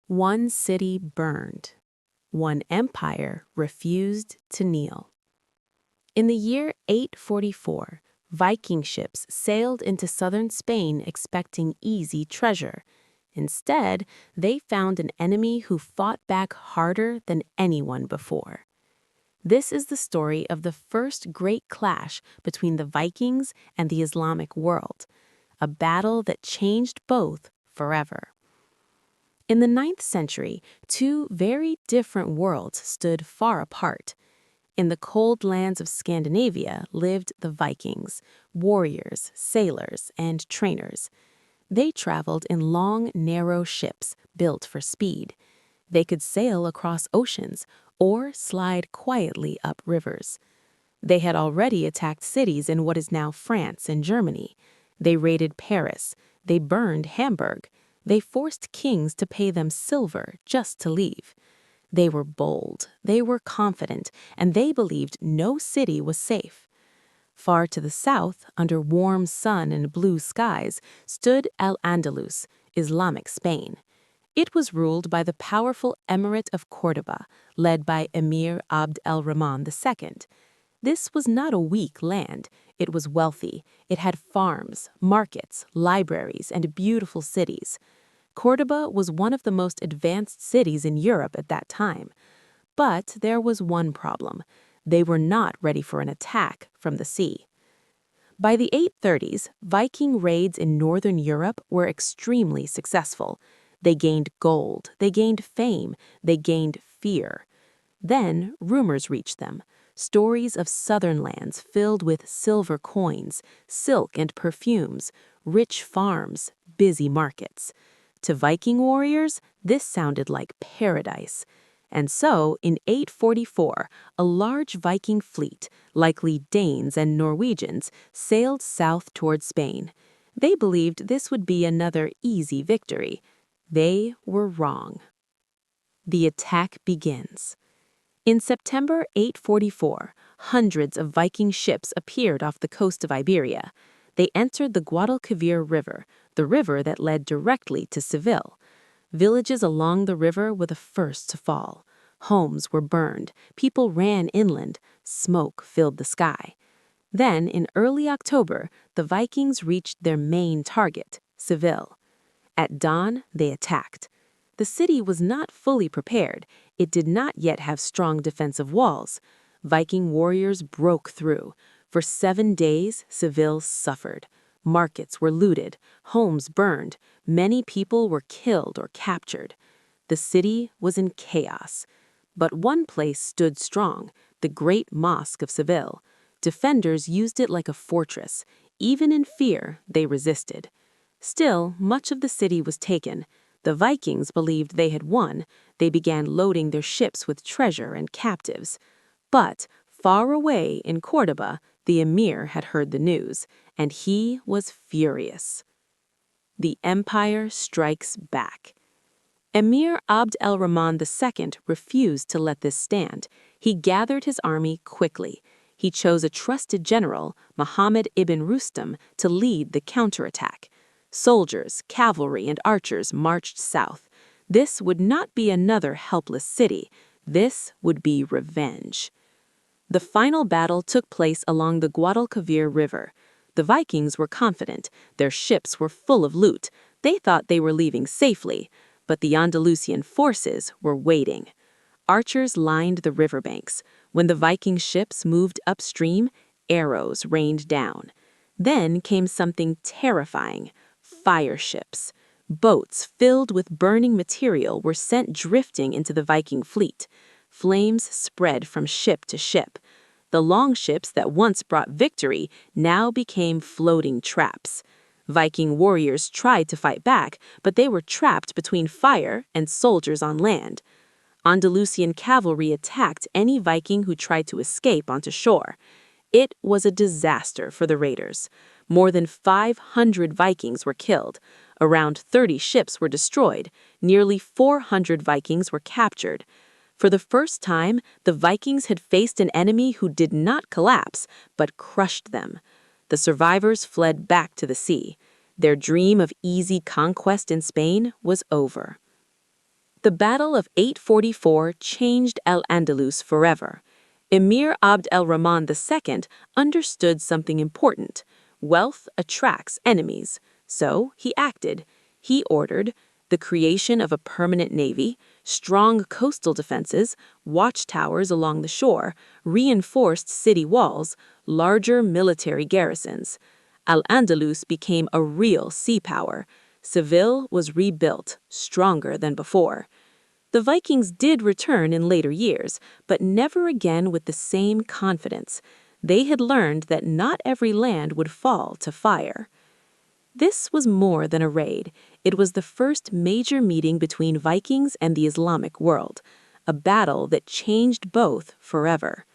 One city burned. One empire refused to kneel. In the year 844, Viking ships sailed into southern Spain expecting easy treasure. Instead, they found an enemy who fought back harder than anyone before. This is the story of the first great clash between the Vikings and the Islamic world, a battle that changed both forever. In the 9th century, two very different worlds stood far apart. In the cold lands of Scandinavia lived the Vikings, warriors, sailors, and trainers. They traveled in long, narrow ships built for speed. They could sail across oceans or slide quietly up rivers. They had already attacked cities in what is now France and Germany. They raided Paris. They burned Hamburg. They forced kings to pay them silver just to leave. They were bold, they were confident, and they believed no city was safe. Far to the south, under warm sun and blue skies, stood Al-Andalus, Islamic Spain. It was ruled by the powerful Emirate of Córdoba, led by Emir Abd el-Rahman II. This was not a weak land. It was wealthy. It had farms, markets, libraries, and beautiful cities. Córdoba was one of the most advanced cities in Europe at that time. But there was one problem. They were not ready for an attack from the sea. By the 830s, Viking raids in northern Europe were extremely successful. They gained gold, they gained fame, they gained fear. Then rumors reached them. Stories of southern lands filled with silver coins, silk and perfumes, rich farms, busy markets. To Viking warriors, this sounded like paradise. And so, in 844, a large Viking fleet, likely Danes and Norwegians, sailed south toward Spain. They believed this would be another easy victory. They were wrong. The attack begins. In September 844, hundreds of Viking ships appeared off the coast of Iberia. They entered the Guadalquivir River, the river that led directly to Seville. Villages along the river were the first to fall. Homes were burned, people ran inland, smoke filled the sky. Then, in early October, the Vikings reached their main target, Seville. At dawn, they attacked. The city was not fully prepared. It did not yet have strong defensive walls. Viking warriors broke through. For 7 days, Seville suffered. Markets were looted, homes burned, many people were killed or captured. The city was in chaos. But one place stood strong, the Great Mosque of Seville. Defenders used it like a fortress. Even in fear, they resisted. Still, much of the city was taken. The Vikings believed they had won. They began loading their ships with treasure and captives. But far away in Córdoba, the emir had heard the news, and he was furious. The empire strikes back. Emir Abd el-Rahman II refused to let this stand. He gathered his army quickly. He chose a trusted general, Muhammad ibn Rustam, to lead the counterattack. Soldiers, cavalry, and archers marched south. This would not be another helpless city. This would be revenge. The final battle took place along the Guadalquivir River. The Vikings were confident. Their ships were full of loot. They thought they were leaving safely, but the Andalusian forces were waiting. Archers lined the riverbanks. When the Viking ships moved upstream, arrows rained down. Then came something terrifying: fire ships. Boats filled with burning material were sent drifting into the Viking fleet. Flames spread from ship to ship. The longships that once brought victory now became floating traps. Viking warriors tried to fight back, but they were trapped between fire and soldiers on land. Andalusian cavalry attacked any Viking who tried to escape onto shore. It was a disaster for the raiders. More than 500 Vikings were killed. Around 30 ships were destroyed. Nearly 400 Vikings were captured. For the first time, the Vikings had faced an enemy who did not collapse, but crushed them. The survivors fled back to the sea. Their dream of easy conquest in Spain was over. The Battle of 844 changed Al-Andalus forever. Emir Abd el-Rahman II understood something important. Wealth attracts enemies. So he acted. He ordered the creation of a permanent navy, strong coastal defenses, watchtowers along the shore, reinforced city walls, larger military garrisons. Al-Andalus became a real sea power. Seville was rebuilt, stronger than before. The Vikings did return in later years, but never again with the same confidence. They had learned that not every land would fall to fire. This was more than a raid. It was the first major meeting between Vikings and the Islamic world, a battle that changed both forever.